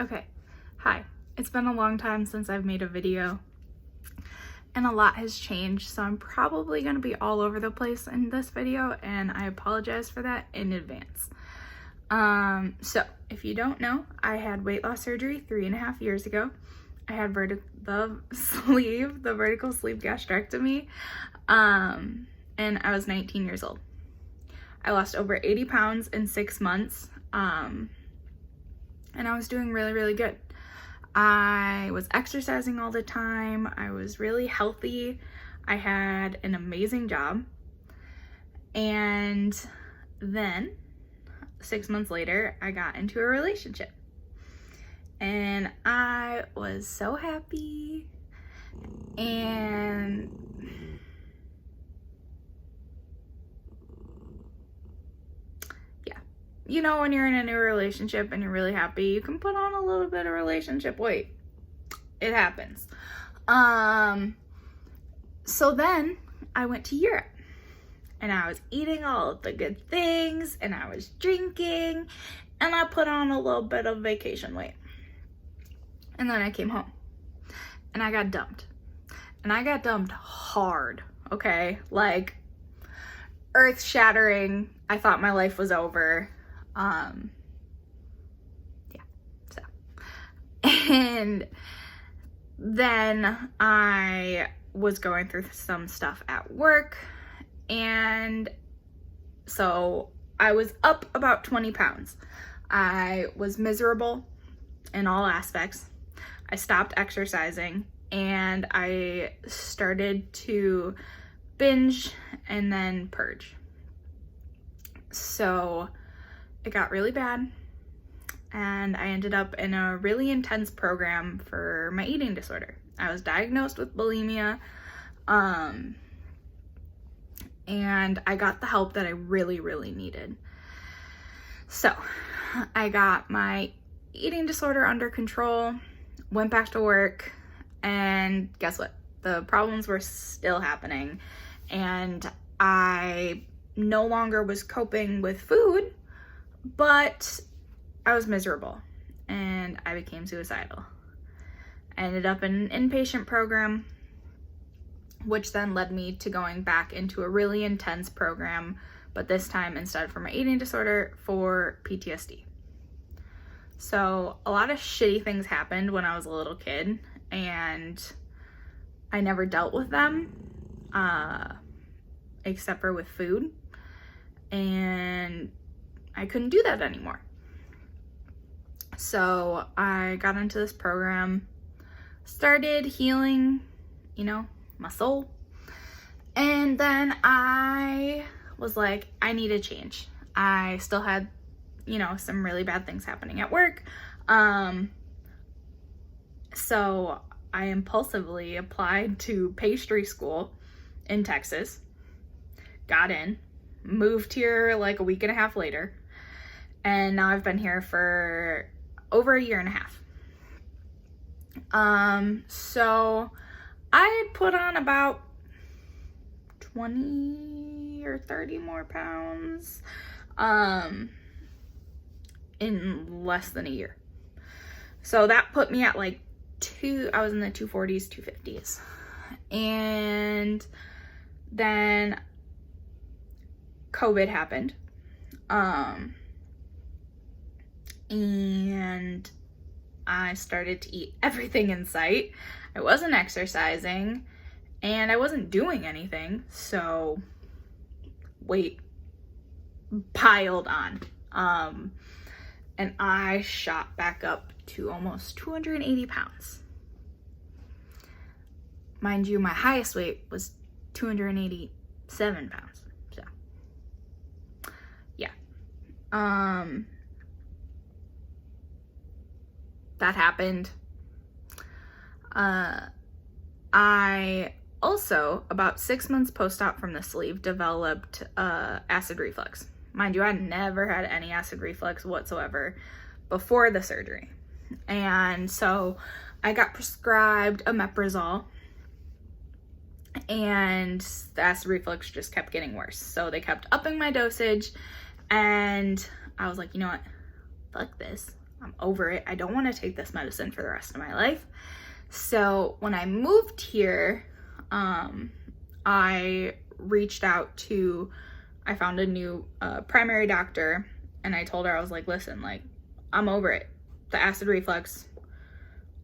Okay, hi. It's been a long time since I've made a video and a lot has changed, so I'm probably going to be all over the place in this video and I apologize for that in advance. So if you don't know, I had weight loss surgery 3.5 years ago. I had the vertical sleeve gastrectomy, and I was 19 years old. I lost over 80 pounds in 6 months, and I was doing really, really good. I was exercising all the time. I was really healthy. I had an amazing job. And then 6 months later, I got into a relationship. And I was so happy. And you know, when you're in a new relationship and you're really happy, you can put on a little bit of relationship weight. It happens. So then I went to Europe and I was eating all of the good things and I was drinking and I put on a little bit of vacation weight. And then I came home and I got dumped. And I got dumped hard, okay? Like earth shattering. I thought my life was over. And then I was going through some stuff at work, and so I was up about 20 pounds. I was miserable in all aspects. I stopped exercising and I started to binge and then purge. So it got really bad and I ended up in a really intense program for my eating disorder. I was diagnosed with bulimia, and I got the help that I really, really needed. So I got my eating disorder under control, went back to work, and guess what? The problems were still happening, and I no longer was coping with food, but I was miserable and I became suicidal. I ended up in an inpatient program, which then led me to going back into a really intense program, but this time instead for my eating disorder, for PTSD. So a lot of shitty things happened when I was a little kid and I never dealt with them, except for with food, and I couldn't do that anymore. So I got into this program, started healing, you know, my soul. And then I was like, I need a change. I still had, you know, some really bad things happening at work. So I impulsively applied to Pastry School in Texas, got in, moved here like a week and a half later. And now I've been here for over 1.5 years. So I had put on about 20 or 30 more pounds in less than a year. So that put me at like I was in the 240s, 250s. And then COVID happened. And I started to eat everything in sight. I wasn't exercising and I wasn't doing anything, so weight piled on. And I shot back up to almost 280 pounds. Mind you, my highest weight was 287 pounds. So yeah. That happened. I also, about 6 months post-op from the sleeve, developed acid reflux. Mind you, I never had any acid reflux whatsoever before the surgery. And so I got prescribed omeprazole and the acid reflux just kept getting worse. So they kept upping my dosage and I was like, you know what? Fuck this. I'm over it. I don't want to take this medicine for the rest of my life. So when I moved here, I reached out to, I found a new primary doctor, and I told her, I was like, listen, like, I'm over it. The acid reflux.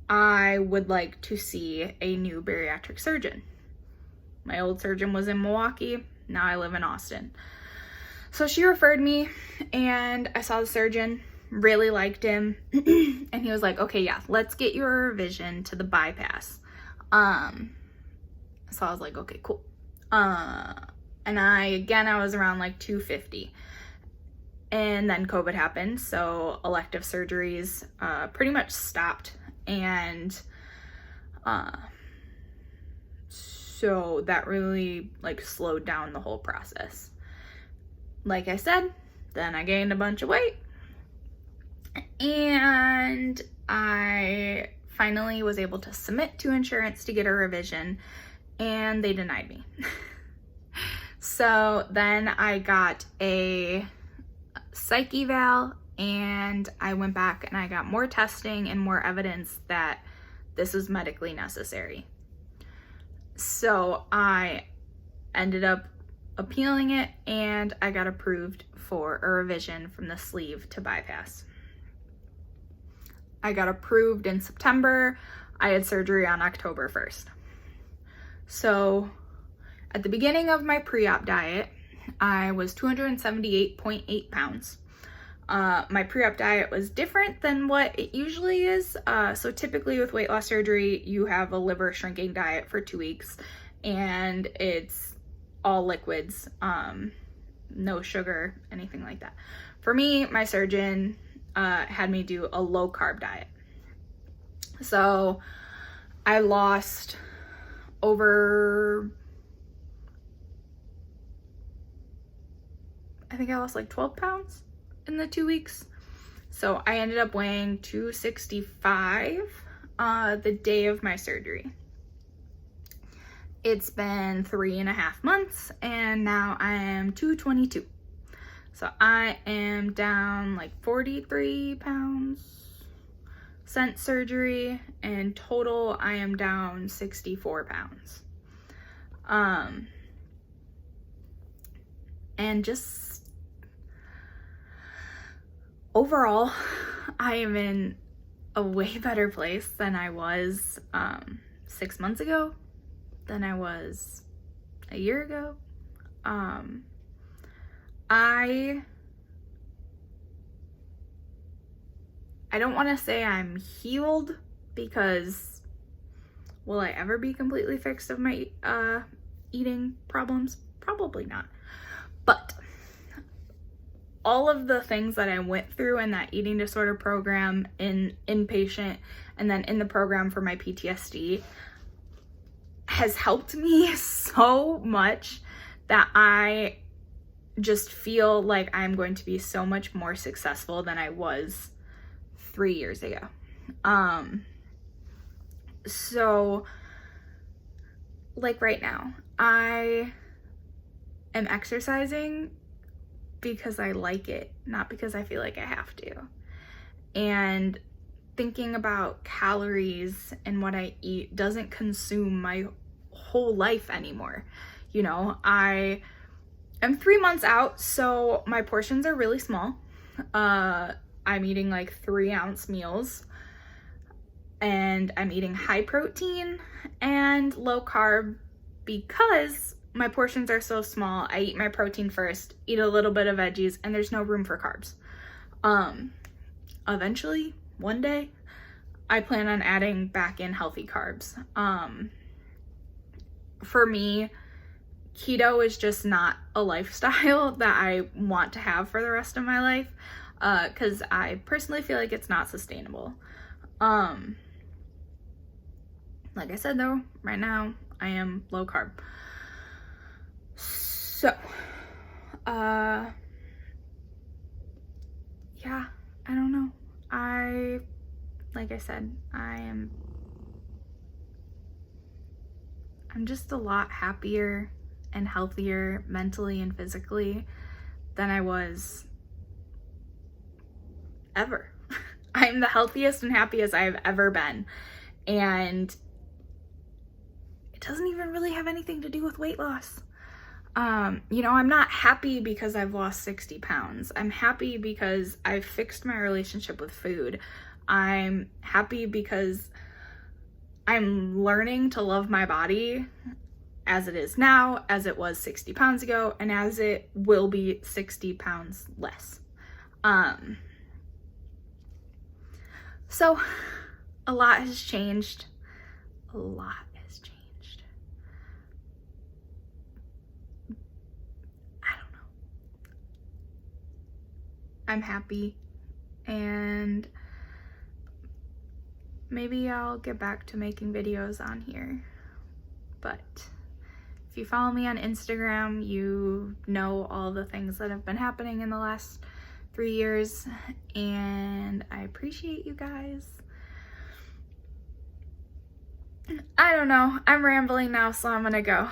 I would like to see a new bariatric surgeon. My old surgeon was in Milwaukee. Now I live in Austin. So she referred me, and I saw the surgeon, really liked him. And he was like, okay, yeah, let's get you a revision to the bypass. So I was like, okay, cool. And I was around like 250. And then COVID happened, so elective surgeries pretty much stopped. And so that really like slowed down the whole process. Like I said, then I gained a bunch of weight, and I finally was able to submit to insurance to get a revision, and they denied me. So then I got a psych eval, and I went back and I got more testing and more evidence that this was medically necessary. So I ended up appealing it, and I got approved for a revision from the sleeve to bypass. I got approved in September. I had surgery on October 1st. So at the beginning of my pre-op diet, I was 278.8 pounds. My pre-op diet was different than what it usually is. So typically with weight loss surgery, you have a liver shrinking diet for 2 weeks, and it's all liquids, no sugar, anything like that. For me, my surgeon had me do a low carb diet. So I lost over, I think I lost like 12 pounds in the 2 weeks. So I ended up weighing 265 the day of my surgery. It's been 3.5 months, and now I am 222. So I am down like 43 pounds since surgery, and total I am down 64 pounds. And just overall, I am in a way better place than I was 6 months ago, than I was a year ago. I don't want to say I'm healed, because will I ever be completely fixed of my eating problems? Probably not. But all of the things that I went through in that eating disorder program, in inpatient, and then in the program for my PTSD, has helped me so much that I just feel like I'm going to be so much more successful than I was 3 years ago. So like right now, I am exercising because I like it, not because I feel like I have to. And thinking about calories and what I eat doesn't consume my whole life anymore. You know, I am 3 months out, so my portions are really small. I'm eating like 3-ounce meals, and I'm eating high protein and low carb because my portions are so small. I eat my protein first, eat a little bit of veggies, and there's no room for carbs. Eventually, one day, I plan on adding back in healthy carbs. For me, keto is just not a lifestyle that I want to have for the rest of my life, because I personally feel like it's not sustainable. Like I said though, right now I am low carb. So, yeah, I don't know. Like I said, I'm just a lot happier and healthier mentally and physically than I was ever. I'm the healthiest and happiest I've ever been. And it doesn't even really have anything to do with weight loss. You know, I'm not happy because I've lost 60 pounds. I'm happy because I've fixed my relationship with food. I'm happy because I'm learning to love my body as it is now, as it was 60 pounds ago, and as it will be 60 pounds less. So a lot has changed. A lot has changed. I don't know. I'm happy, and maybe I'll get back to making videos on here. But if you follow me on Instagram, you know all the things that have been happening in the last 3 years, and I appreciate you guys. I don't know. I'm rambling now, so I'm gonna go.